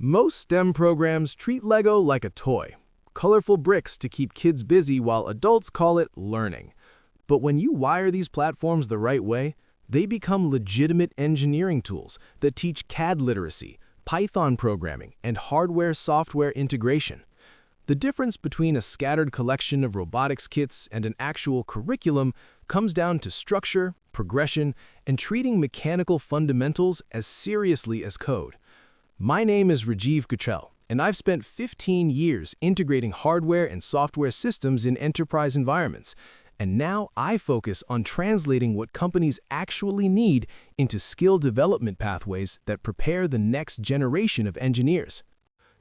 Most STEM programs treat Lego like a toy, colorful bricks to keep kids busy while adults call it learning. But when you wire these platforms the right way, they become legitimate engineering tools that teach CAD literacy, Python programming, and hardware-software integration. The difference between a scattered collection of robotics kits and an actual curriculum comes down to structure, progression, and treating mechanical fundamentals as seriously as code. My name is Rajiv Patel, and I've spent 15 years integrating hardware and software systems in enterprise environments. And now I focus on translating what companies actually need into skill development pathways that prepare the next generation of engineers.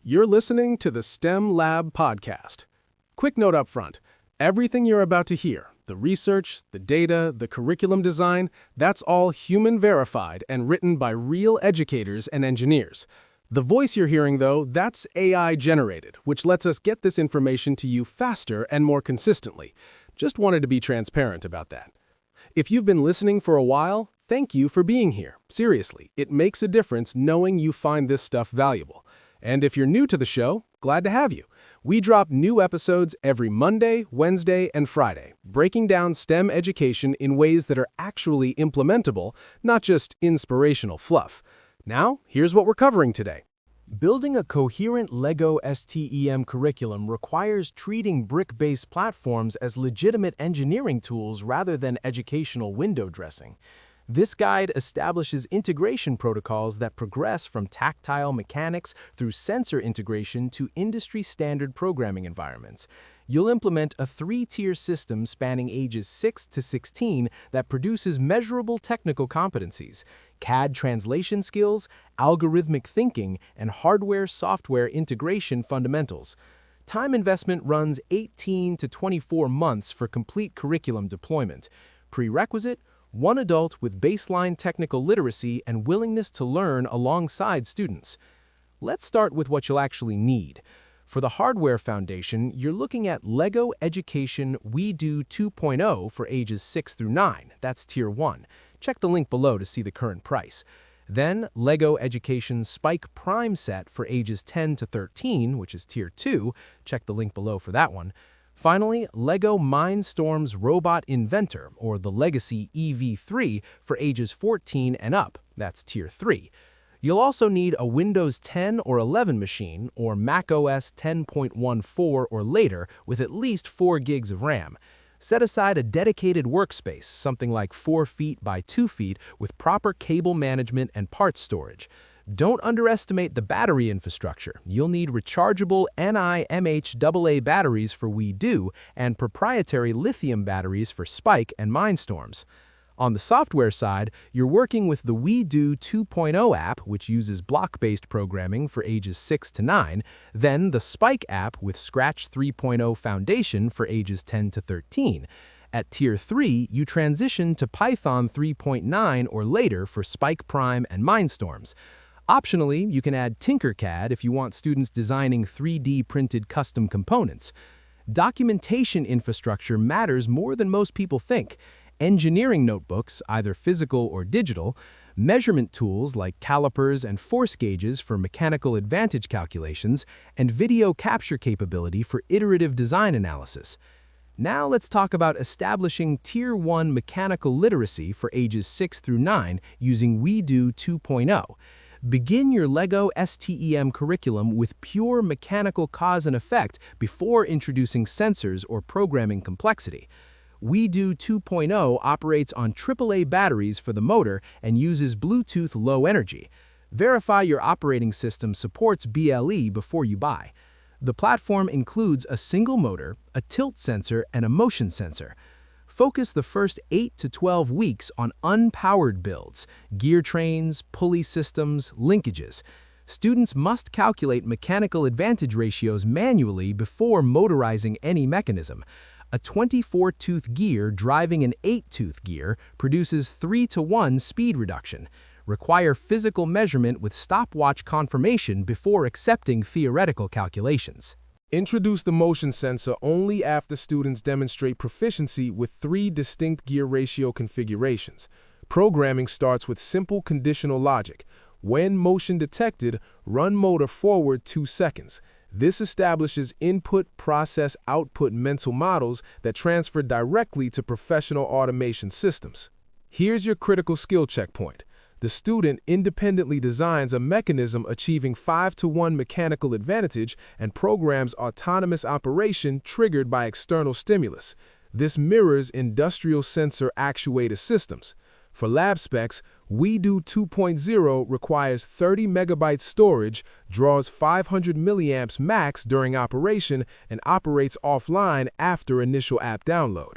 You're listening to the STEM Lab podcast. Quick note up front, everything you're about to hear, the research, the data, the curriculum design, that's all human verified and written by real educators and engineers. The voice you're hearing, though, that's AI generated, which lets us get this information to you faster and more consistently. Just wanted to be transparent about that. If you've been listening for a while, thank you for being here. Seriously, it makes a difference knowing you find this stuff valuable. And if you're new to the show, glad to have you. We drop new episodes every Monday, Wednesday, and Friday, breaking down STEM education in ways that are actually implementable, not just inspirational fluff. Now, here's what we're covering today. Building a coherent Lego STEM curriculum requires treating brick-based platforms as legitimate engineering tools rather than educational window dressing. This guide establishes integration protocols that progress from tactile mechanics through sensor integration to industry-standard programming environments. You'll implement a 3-tier system spanning ages 6 to 16 that produces measurable technical competencies: CAD translation skills, algorithmic thinking, and hardware-software integration fundamentals. Time investment runs 18 to 24 months for complete curriculum deployment. Prerequisite: one adult with baseline technical literacy and willingness to learn alongside students. Let's start with what you'll actually need. For the hardware foundation, you're looking at Lego Education We Do 2.0 for ages 6 through 9. That's Tier 1. Check the link below to see the current price. Then, Lego Education Spike Prime Set for ages 10 to 13, which is Tier 2. Check the link below for that one. Finally, Lego Mindstorm's Robot Inventor, or the Legacy EV3, for ages 14 and up. That's Tier 3. You'll also need a Windows 10 or 11 machine, or macOS 10.14 or later, with at least 4 gigs of RAM. Set aside a dedicated workspace, something like 4 feet by 2 feet, with proper cable management and parts storage. Don't underestimate the battery infrastructure. You'll need rechargeable NiMH AA batteries for We Do and proprietary lithium batteries for Spike and Mindstorms. On the software side, you're working with the We Do 2.0 app, which uses block-based programming for ages 6 to 9, then the Spike app with Scratch 3.0 Foundation for ages 10 to 13. At Tier 3, you transition to Python 3.9 or later for Spike Prime and Mindstorms. Optionally, you can add Tinkercad if you want students designing 3D printed custom components. Documentation infrastructure matters more than most people think. Engineering notebooks, either physical or digital, measurement tools like calipers and force gauges for mechanical advantage calculations, and video capture capability for iterative design analysis. Now let's talk about establishing Tier 1 mechanical literacy for ages 6 through 9 using We Do 2.0. Begin your Lego STEM curriculum with pure mechanical cause and effect before introducing sensors or programming complexity. We Do 2.0 operates on AAA batteries for the motor and uses Bluetooth Low Energy. Verify your operating system supports BLE before you buy. The platform includes a single motor, a tilt sensor, and a motion sensor. Focus the first 8 to 12 weeks on unpowered builds, gear trains, pulley systems, linkages. Students must calculate mechanical advantage ratios manually before motorizing any mechanism. A 24-tooth gear driving an 8-tooth gear produces 3-to-1 speed reduction. Require physical measurement with stopwatch confirmation before accepting theoretical calculations. Introduce the motion sensor only after students demonstrate proficiency with 3 distinct gear ratio configurations. Programming starts with simple conditional logic. When motion detected, run motor forward 2 seconds. This establishes input, process, output mental models that transfer directly to professional automation systems. Here's your critical skill checkpoint. The student independently designs a mechanism achieving 5-to-1 mechanical advantage and programs autonomous operation triggered by external stimulus. This mirrors industrial sensor actuator systems. For lab specs, WeDo 2.0 requires 30 megabytes storage, draws 500 milliamps max during operation, and operates offline after initial app download.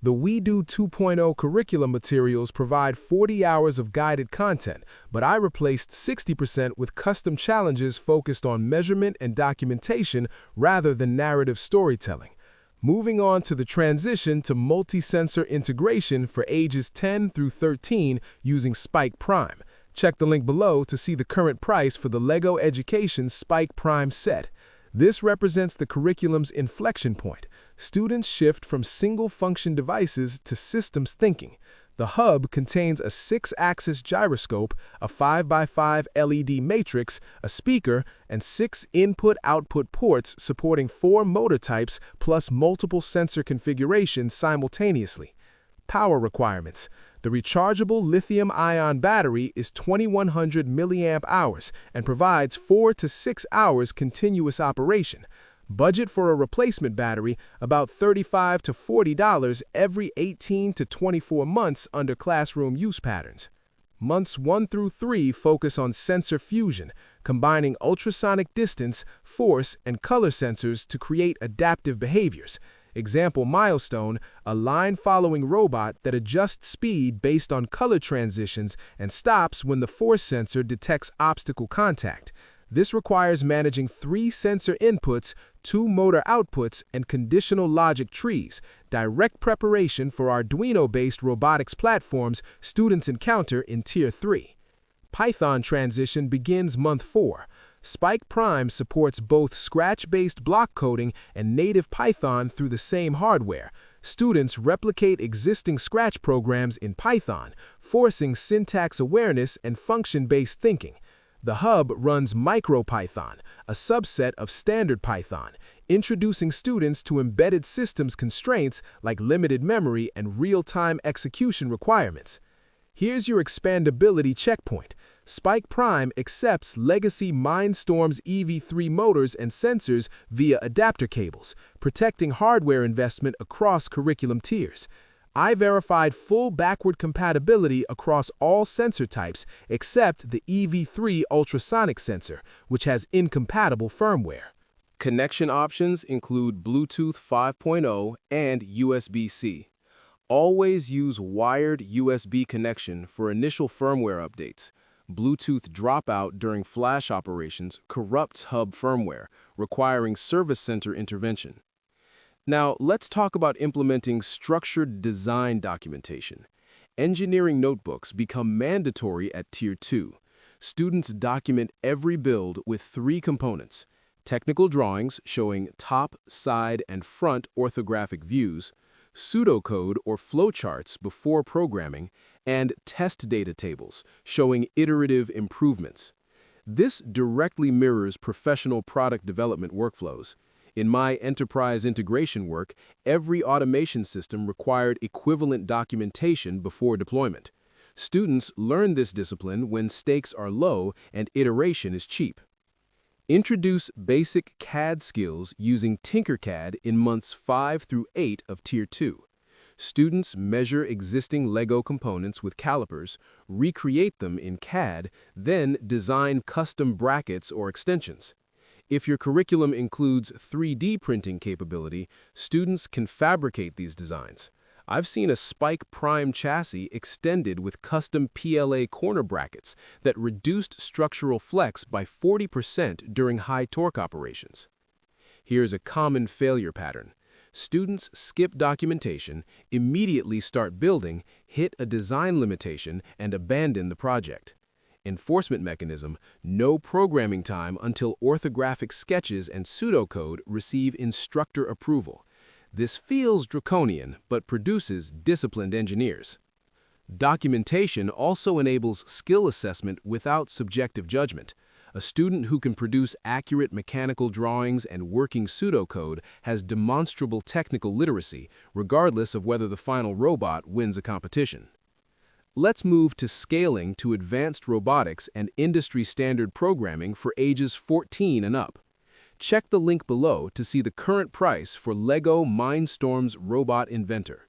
The WeDo 2.0 curriculum materials provide 40 hours of guided content, but I replaced 60% with custom challenges focused on measurement and documentation rather than narrative storytelling. Moving on to the transition to multi-sensor integration for ages 10 through 13 using Spike Prime. Check the link below to see the current price for the LEGO Education Spike Prime set. This represents the curriculum's inflection point. Students shift from single-function devices to systems thinking. The hub contains a 6-axis gyroscope, a 5x5 LED matrix, a speaker, and 6 input-output ports supporting 4 motor types plus multiple sensor configurations simultaneously. Power requirements. The rechargeable lithium-ion battery is 2100 mAh and provides 4 to 6 hours continuous operation. Budget for a replacement battery, about $35 to $40 every 18 to 24 months under classroom use patterns. Months 1 through 3 focus on sensor fusion, combining ultrasonic distance, force, and color sensors to create adaptive behaviors. Example milestone, a line-following robot that adjusts speed based on color transitions and stops when the force sensor detects obstacle contact. This requires managing 3 sensor inputs, 2 motor outputs, and conditional logic trees, direct preparation for Arduino-based robotics platforms students encounter in Tier 3. Python transition begins month 4. Spike Prime supports both Scratch-based block coding and native Python through the same hardware. Students replicate existing Scratch programs in Python, forcing syntax awareness and function-based thinking. The hub runs MicroPython, a subset of standard Python, introducing students to embedded systems constraints like limited memory and real-time execution requirements. Here's your expandability checkpoint. Spike Prime accepts legacy Mindstorm's EV3 motors and sensors via adapter cables, protecting hardware investment across curriculum tiers. I verified full backward compatibility across all sensor types except the EV3 ultrasonic sensor, which has incompatible firmware. Connection options include Bluetooth 5.0 and USB-C. Always use wired USB connection for initial firmware updates. Bluetooth dropout during flash operations corrupts hub firmware, requiring service center intervention. Now, let's talk about implementing structured design documentation. Engineering notebooks become mandatory at Tier 2. Students document every build with 3 components: technical drawings showing top, side, and front orthographic views, pseudocode or flowcharts before programming, and test data tables showing iterative improvements. This directly mirrors professional product development workflows. In my enterprise integration work, every automation system required equivalent documentation before deployment. Students learn this discipline when stakes are low and iteration is cheap. Introduce basic CAD skills using Tinkercad in months 5 through 8 of Tier 2. Students measure existing LEGO components with calipers, recreate them in CAD, then design custom brackets or extensions. If your curriculum includes 3D printing capability, students can fabricate these designs. I've seen a Spike Prime chassis extended with custom PLA corner brackets that reduced structural flex by 40% during high torque operations. Here's a common failure pattern. Students skip documentation, immediately start building, hit a design limitation, and abandon the project. Enforcement mechanism: no programming time until orthographic sketches and pseudocode receive instructor approval. This feels draconian, but produces disciplined engineers. Documentation also enables skill assessment without subjective judgment. A student who can produce accurate mechanical drawings and working pseudocode has demonstrable technical literacy, regardless of whether the final robot wins a competition. Let's move to scaling to advanced robotics and industry-standard programming for ages 14 and up. Check the link below to see the current price for LEGO Mindstorm's Robot Inventor.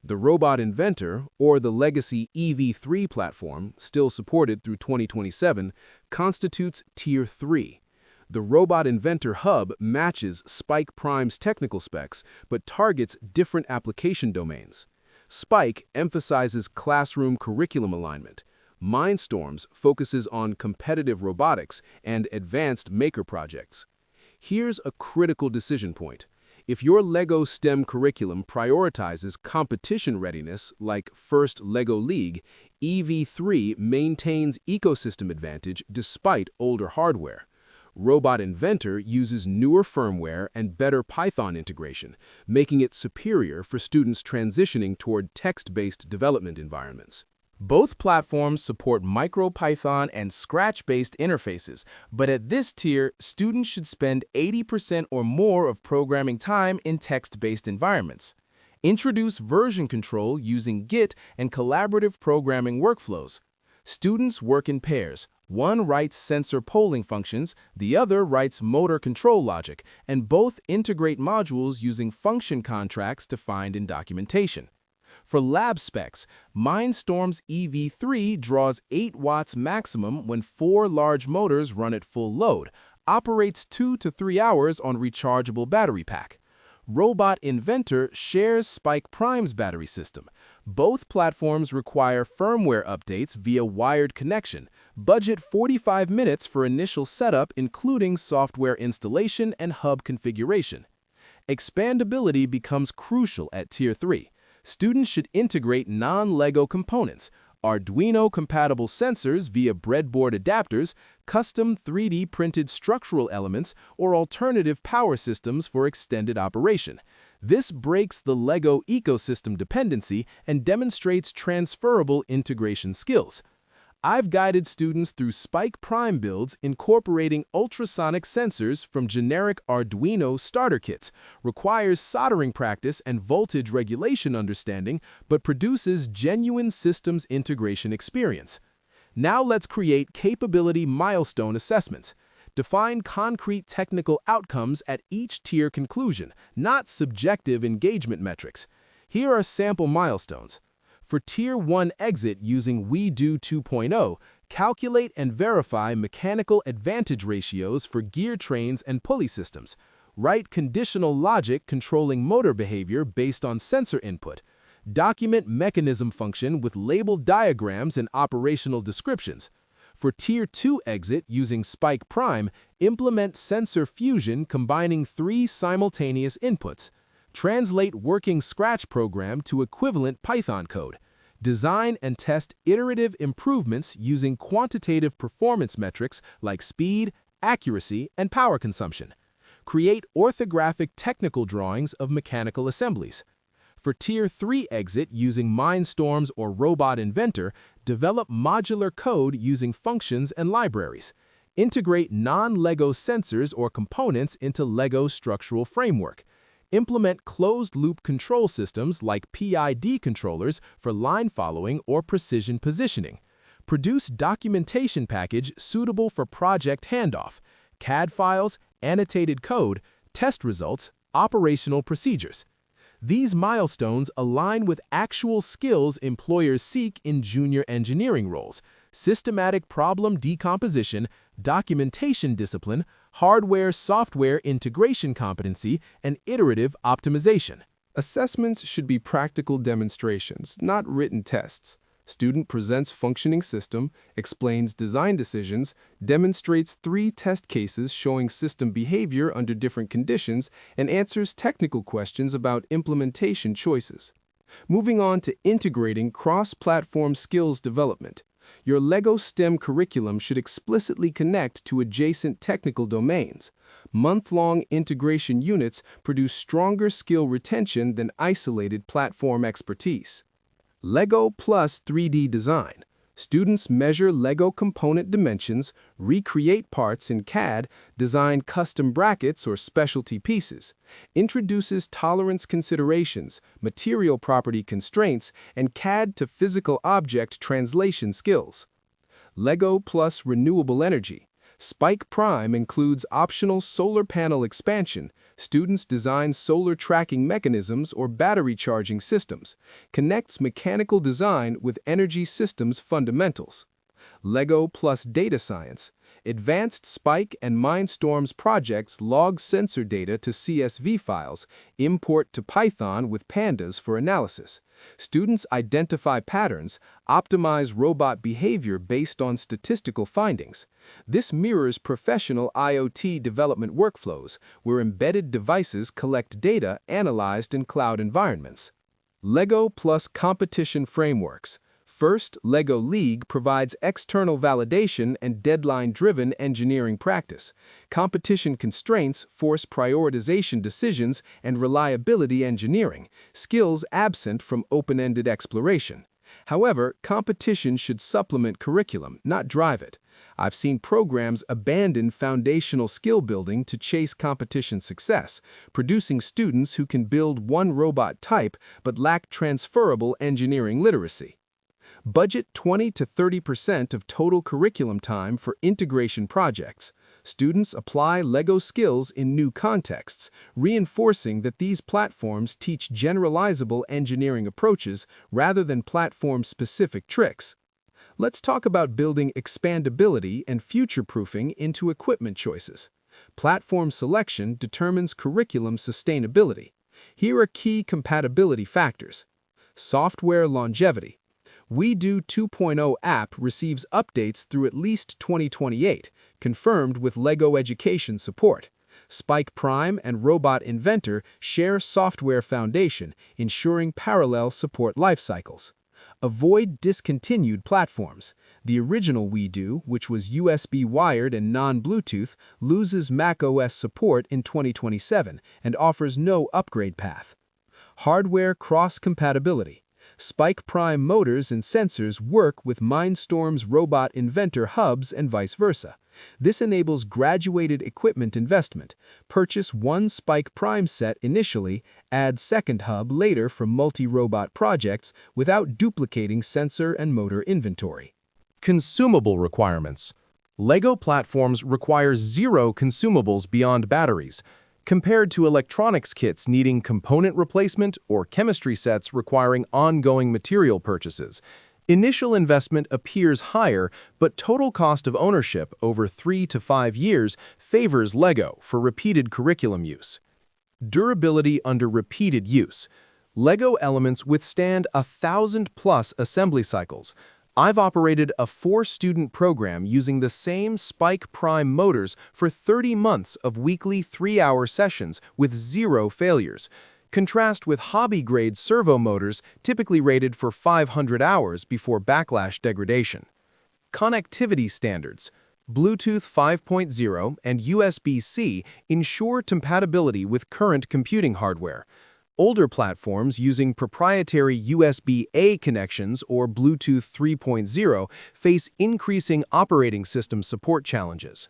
The Robot Inventor, or the legacy EV3 platform, still supported through 2027, constitutes Tier 3. The Robot Inventor Hub matches Spike Prime's technical specs, but targets different application domains. Spike emphasizes classroom curriculum alignment. Mindstorms focuses on competitive robotics and advanced maker projects. Here's a critical decision point. If your LEGO STEM curriculum prioritizes competition readiness, like First LEGO League, EV3 maintains ecosystem advantage despite older hardware. Robot Inventor uses newer firmware and better Python integration, making it superior for students transitioning toward text-based development environments. Both platforms support MicroPython and Scratch-based interfaces, but at this tier, students should spend 80% or more of programming time in text-based environments. Introduce version control using Git and collaborative programming workflows. Students work in pairs. One writes sensor polling functions, the other writes motor control logic, and both integrate modules using function contracts defined in documentation. For lab specs, Mindstorm's EV3 draws 8 watts maximum when 4 large motors run at full load, operates 2 to 3 hours on rechargeable battery pack. Robot Inventor shares Spike Prime's battery system. Both platforms require firmware updates via wired connection. Budget 45 minutes for initial setup, including software installation and hub configuration. Expandability becomes crucial at Tier 3. Students should integrate non-LEGO components, Arduino-compatible sensors via breadboard adapters, custom 3D printed structural elements, or alternative power systems for extended operation. This breaks the LEGO ecosystem dependency and demonstrates transferable integration skills. I've guided students through Spike Prime builds incorporating ultrasonic sensors from generic Arduino starter kits, requires soldering practice and voltage regulation understanding, but produces genuine systems integration experience. Now let's create capability milestone assessments. Define concrete technical outcomes at each tier conclusion, not subjective engagement metrics. Here are sample milestones. For Tier 1 exit using WeDo 2.0, calculate and verify mechanical advantage ratios for gear trains and pulley systems. Write conditional logic controlling motor behavior based on sensor input. Document mechanism function with labeled diagrams and operational descriptions. For Tier 2 exit using Spike Prime, implement sensor fusion combining 3 simultaneous inputs. Translate working Scratch program to equivalent Python code. Design and test iterative improvements using quantitative performance metrics like speed, accuracy, and power consumption. Create orthographic technical drawings of mechanical assemblies. For Tier 3 exit using Mindstorms or Robot Inventor, develop modular code using functions and libraries. Integrate non-LEGO sensors or components into LEGO structural framework. Implement closed-loop control systems like PID controllers for line following or precision positioning. Produce documentation package suitable for project handoff, CAD files, annotated code, test results, operational procedures. These milestones align with actual skills employers seek in junior engineering roles: systematic problem decomposition, documentation discipline, hardware-software integration competency, and iterative optimization. Assessments should be practical demonstrations, not written tests. Student presents functioning system, explains design decisions, demonstrates 3 test cases showing system behavior under different conditions, and answers technical questions about implementation choices. Moving on to integrating cross-platform skills development. Your LEGO STEM curriculum should explicitly connect to adjacent technical domains. Month-long integration units produce stronger skill retention than isolated platform expertise. Lego plus 3D design. Students measure Lego component dimensions, recreate parts in CAD, design custom brackets or specialty pieces. Introduces tolerance considerations, material property constraints, and CAD to physical object translation skills. Lego plus renewable energy. Spike Prime includes optional solar panel expansion. Students design solar tracking mechanisms or battery charging systems. Connects mechanical design with energy systems fundamentals. Lego plus data science. Advanced Spike and Mindstorms projects log sensor data to CSV files, import to Python with pandas for analysis. Students identify patterns, optimize robot behavior based on statistical findings. This mirrors professional IoT development workflows, where embedded devices collect data analyzed in cloud environments. Lego plus competition frameworks. First, Lego League provides external validation and deadline-driven engineering practice. Competition constraints force prioritization decisions and reliability engineering, skills absent from open-ended exploration. However, competition should supplement curriculum, not drive it. I've seen programs abandon foundational skill building to chase competition success, producing students who can build one robot type but lack transferable engineering literacy. Budget 20 to 30% of total curriculum time for integration projects. Students apply Lego skills in new contexts, reinforcing that these platforms teach generalizable engineering approaches rather than platform-specific tricks. Let's talk about building expandability and future-proofing into equipment choices. Platform selection determines curriculum sustainability. Here are key compatibility factors. Software longevity. WeDo 2.0 app receives updates through at least 2028, confirmed with Lego Education support. Spike Prime and Robot Inventor share software foundation, ensuring parallel support lifecycles. Avoid discontinued platforms. The original WeDo, which was USB wired and non-Bluetooth, loses macOS support in 2027 and offers no upgrade path. Hardware cross-compatibility. Spike Prime motors and sensors work with Mindstorm's Robot Inventor hubs and vice versa. This enables graduated equipment investment. Purchase one Spike Prime set initially, add second hub later for multi-robot projects without duplicating sensor and motor inventory. Consumable requirements. Lego platforms require 0 consumables beyond batteries, compared to electronics kits needing component replacement or chemistry sets requiring ongoing material purchases. Initial investment appears higher, but total cost of ownership over 3 to 5 years favors Lego for repeated curriculum use. Durability under repeated use. Lego elements withstand 1,000+ assembly cycles. I've operated a 4-student program using the same Spike Prime motors for 30 months of weekly 3-hour sessions with 0 failures. Contrast with hobby-grade servo motors typically rated for 500 hours before backlash degradation. Connectivity standards. Bluetooth 5.0 and USB-C ensure compatibility with current computing hardware. Older platforms using proprietary USB-A connections or Bluetooth 3.0 face increasing operating system support challenges.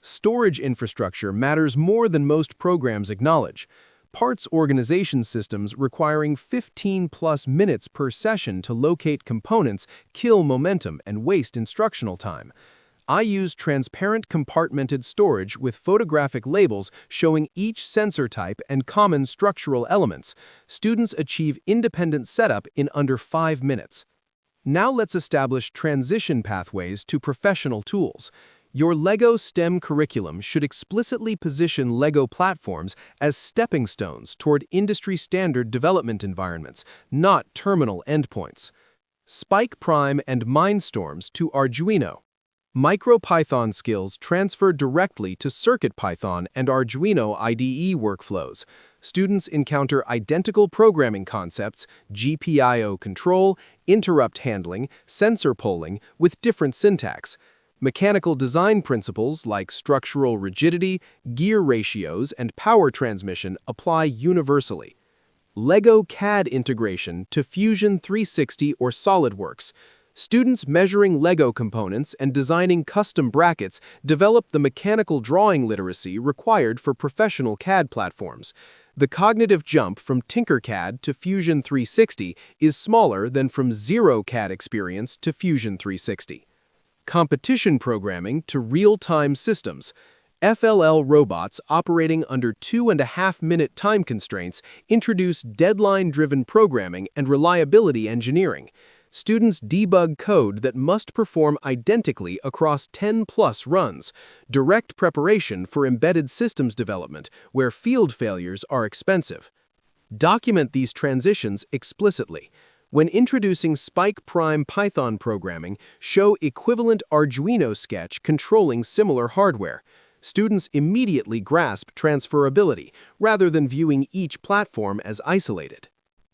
Storage infrastructure matters more than most programs acknowledge. Parts organization systems requiring 15+ minutes per session to locate components kill momentum and waste instructional time. I use transparent compartmented storage with photographic labels showing each sensor type and common structural elements. Students achieve independent setup in under 5 minutes. Now let's establish transition pathways to professional tools. Your Lego STEM curriculum should explicitly position Lego platforms as stepping stones toward industry-standard development environments, not terminal endpoints. Spike Prime and Mindstorms to Arduino. MicroPython skills transfer directly to CircuitPython and Arduino IDE workflows. Students encounter identical programming concepts, GPIO control, interrupt handling, sensor polling, with different syntax. Mechanical design principles like structural rigidity, gear ratios, and power transmission apply universally. Lego CAD integration to Fusion 360 or SolidWorks. Students measuring Lego components and designing custom brackets develop the mechanical drawing literacy required for professional CAD platforms. The cognitive jump from Tinkercad to Fusion 360 is smaller than from zero CAD experience to Fusion 360. Competition programming to real-time systems. FLL robots operating under 2.5-minute time constraints introduce deadline-driven programming and reliability engineering. Students debug code that must perform identically across 10+ runs, direct preparation for embedded systems development where field failures are expensive. Document these transitions explicitly. When introducing Spike Prime Python programming, show equivalent Arduino sketch controlling similar hardware. Students immediately grasp transferability rather than viewing each platform as isolated.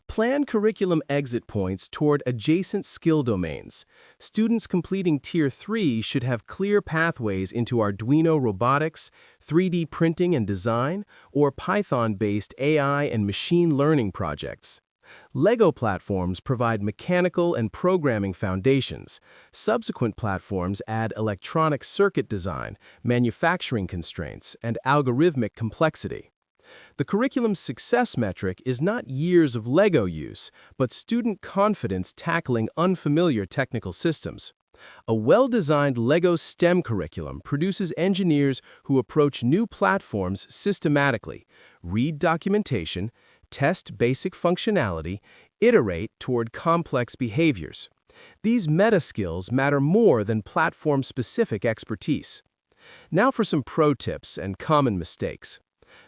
Plan curriculum exit points toward adjacent skill domains. Students completing Tier 3 should have clear pathways into Arduino robotics, 3D printing and design, or Python-based AI and machine learning projects. Lego platforms provide mechanical and programming foundations. Subsequent platforms add electronic circuit design, manufacturing constraints, and algorithmic complexity. The curriculum's success metric is not years of Lego use, but student confidence tackling unfamiliar technical systems. A well-designed Lego STEM curriculum produces engineers who approach new platforms systematically, read documentation, test basic functionality, iterate toward complex behaviors. These meta skills matter more than platform-specific expertise. Now for some pro tips and common mistakes.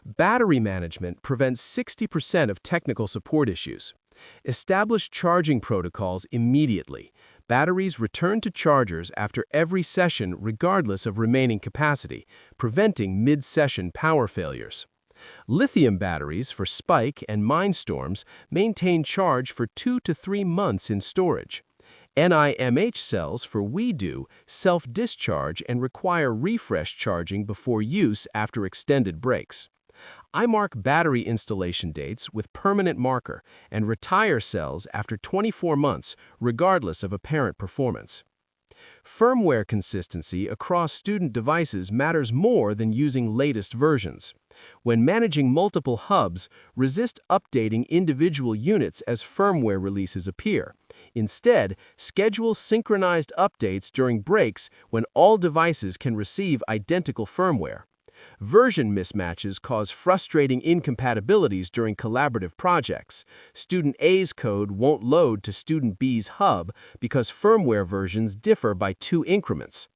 Battery management prevents 60% of technical support issues. Establish charging protocols immediately. Batteries return to chargers after every session regardless of remaining capacity, preventing mid-session power failures. Lithium batteries for Spike and Mindstorms maintain charge for 2 to 3 months in storage. NIMH cells for WeDo self-discharge and require refresh charging before use after extended breaks. I mark battery installation dates with permanent marker and retire cells after 24 months, regardless of apparent performance. Firmware consistency across student devices matters more than using latest versions. When managing multiple hubs, resist updating individual units as firmware releases appear. Instead, schedule synchronized updates during breaks when all devices can receive identical firmware. Version mismatches cause frustrating incompatibilities during collaborative projects. Student A's code won't load to Student B's hub because firmware versions differ by 2 increments.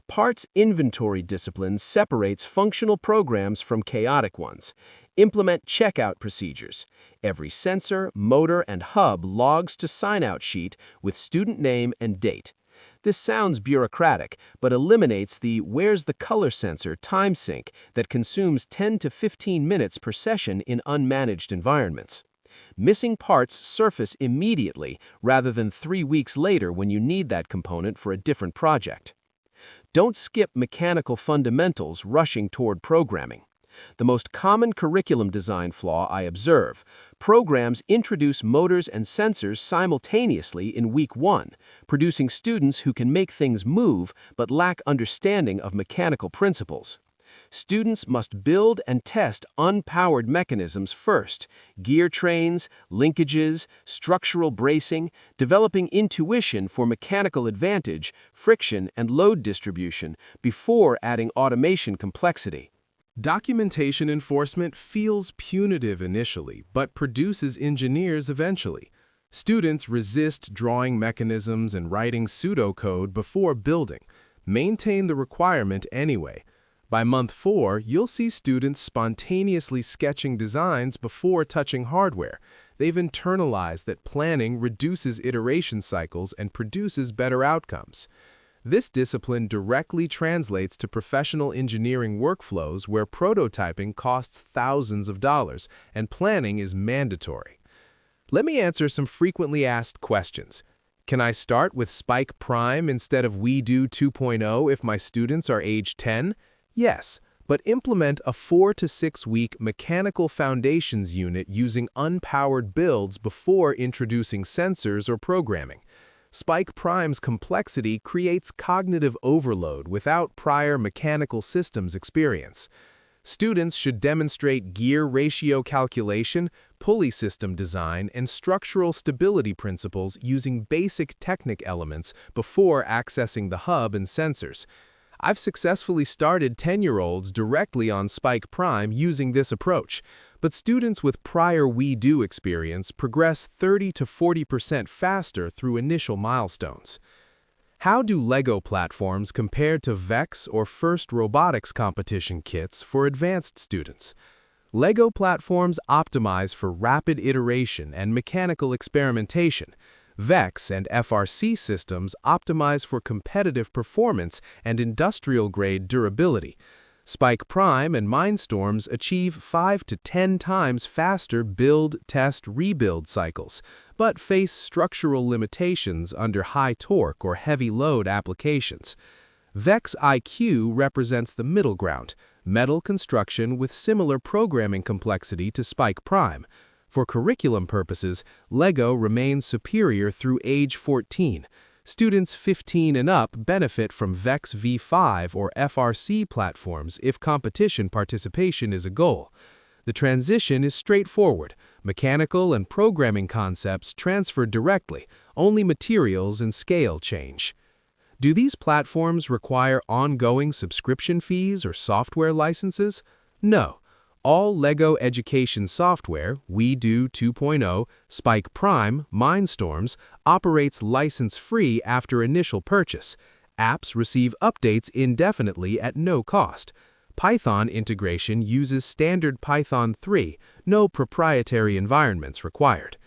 Parts inventory discipline separates functional programs from chaotic ones. Implement checkout procedures. Every sensor, motor, and hub logs to sign-out sheet with student name and date. This sounds bureaucratic, but eliminates the "where's the color sensor" time sink that consumes 10 to 15 minutes per session in unmanaged environments. Missing parts surface immediately rather than 3 weeks later when you need that component for a different project. Don't skip mechanical fundamentals rushing toward programming. The most common curriculum design flaw I observe: programs introduce motors and sensors simultaneously in week 1, producing students who can make things move but lack understanding of mechanical principles. Students must build and test unpowered mechanisms first: gear trains, linkages, structural bracing, developing intuition for mechanical advantage, friction, and load distribution before adding automation complexity. Documentation enforcement feels punitive initially, but produces engineers eventually. Students resist drawing mechanisms and writing pseudocode before building. Maintain the requirement anyway. By month 4, you'll see students spontaneously sketching designs before touching hardware. They've internalized that planning reduces iteration cycles and produces better outcomes. This discipline directly translates to professional engineering workflows where prototyping costs thousands of dollars and planning is mandatory. Let me answer some frequently asked questions. Can I start with Spike Prime instead of WeDo 2.0 if my students are age 10? Yes, but implement a 4 to 6 week mechanical foundations unit using unpowered builds before introducing sensors or programming. Spike Prime's complexity creates cognitive overload without prior mechanical systems experience. Students should demonstrate gear ratio calculation, pulley system design, and structural stability principles using basic technic elements before accessing the hub and sensors. I've successfully started 10-year-olds directly on Spike Prime using this approach, but students with prior We-Do experience progress 30 to 40% faster through initial milestones. How do LEGO platforms compare to VEX or FIRST robotics competition kits for advanced students? LEGO platforms optimize for rapid iteration and mechanical experimentation. VEX and FRC systems optimize for competitive performance and industrial-grade durability. Spike Prime and Mindstorms achieve 5 to 10 times faster build, test, rebuild cycles, but face structural limitations under high torque or heavy load applications. VEX IQ represents the middle ground, metal construction with similar programming complexity to Spike Prime. For curriculum purposes, LEGO remains superior through age 14. Students 15 and up benefit from VEX V5 or FRC platforms if competition participation is a goal. The transition is straightforward. Mechanical and programming concepts transfer directly, only materials and scale change. Do these platforms require ongoing subscription fees or software licenses? No. All LEGO education software, We-Do 2.0, Spike Prime, Mindstorms, operates license-free after initial purchase. Apps receive updates indefinitely at no cost. Python integration uses standard Python 3, no proprietary environments required.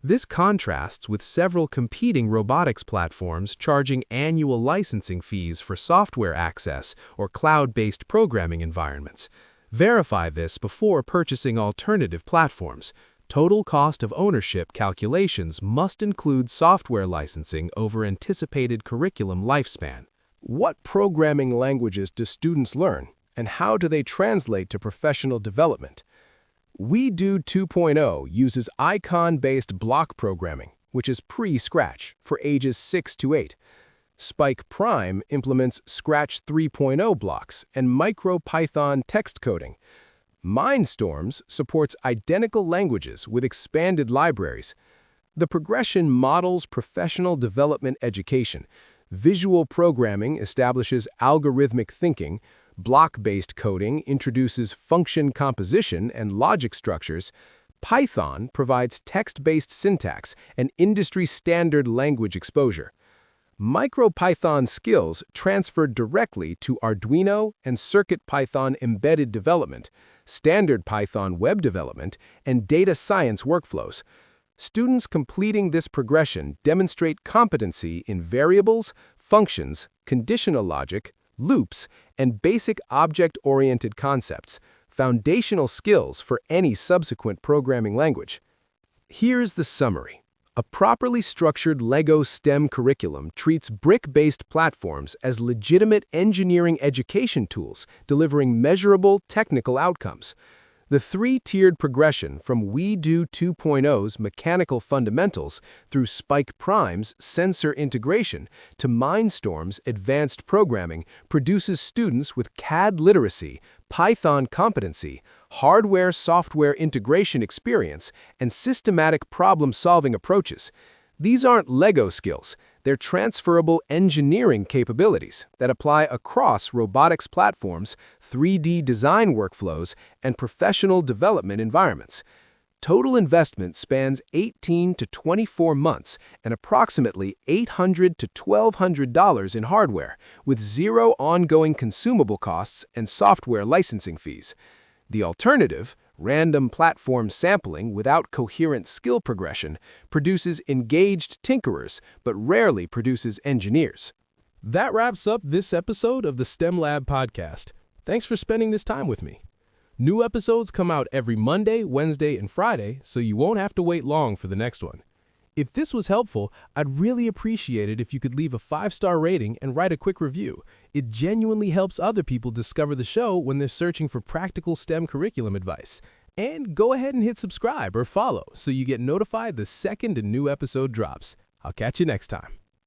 This contrasts with several competing robotics platforms charging annual licensing fees for software access or cloud-based programming environments. Verify this before purchasing alternative platforms. Total cost of ownership calculations must include software licensing over anticipated curriculum lifespan. What programming languages do students learn, and how do they translate to professional development? We-Do 2.0 uses icon-based block programming, which is pre-Scratch, for ages 6 to 8. Spike Prime implements Scratch 3.0 blocks and MicroPython text coding. Mindstorms supports identical languages with expanded libraries. The progression models professional development education. Visual programming establishes algorithmic thinking. Block-based coding introduces function composition and logic structures. Python provides text-based syntax and industry-standard language exposure. MicroPython skills transferred directly to Arduino and CircuitPython embedded development, standard Python web development, and data science workflows. Students completing this progression demonstrate competency in variables, functions, conditional logic, loops, and basic object-oriented concepts, foundational skills for any subsequent programming language. Here's the summary. A properly structured LEGO STEM curriculum treats brick-based platforms as legitimate engineering education tools, delivering measurable technical outcomes. The three-tiered progression from We-Do 2.0's mechanical fundamentals through Spike Prime's sensor integration to Mindstorm's advanced programming produces students with CAD literacy, Python competency, hardware-software integration experience, and systematic problem-solving approaches. These aren't LEGO skills. They're transferable engineering capabilities that apply across robotics platforms, 3D design workflows, and professional development environments. Total investment spans 18 to 24 months and approximately $800 to $1,200 in hardware, with zero ongoing consumable costs and software licensing fees. The alternative, random platform sampling without coherent skill progression, produces engaged tinkerers but rarely produces engineers. That wraps up this episode of the STEM Lab podcast. Thanks for spending this time with me. New episodes come out every Monday, Wednesday, and Friday, so you won't have to wait long for the next one. If this was helpful, I'd really appreciate it if you could leave a 5-star rating and write a quick review. It genuinely helps other people discover the show when they're searching for practical STEM curriculum advice. And go ahead and hit subscribe or follow so you get notified the second a new episode drops. I'll catch you next time.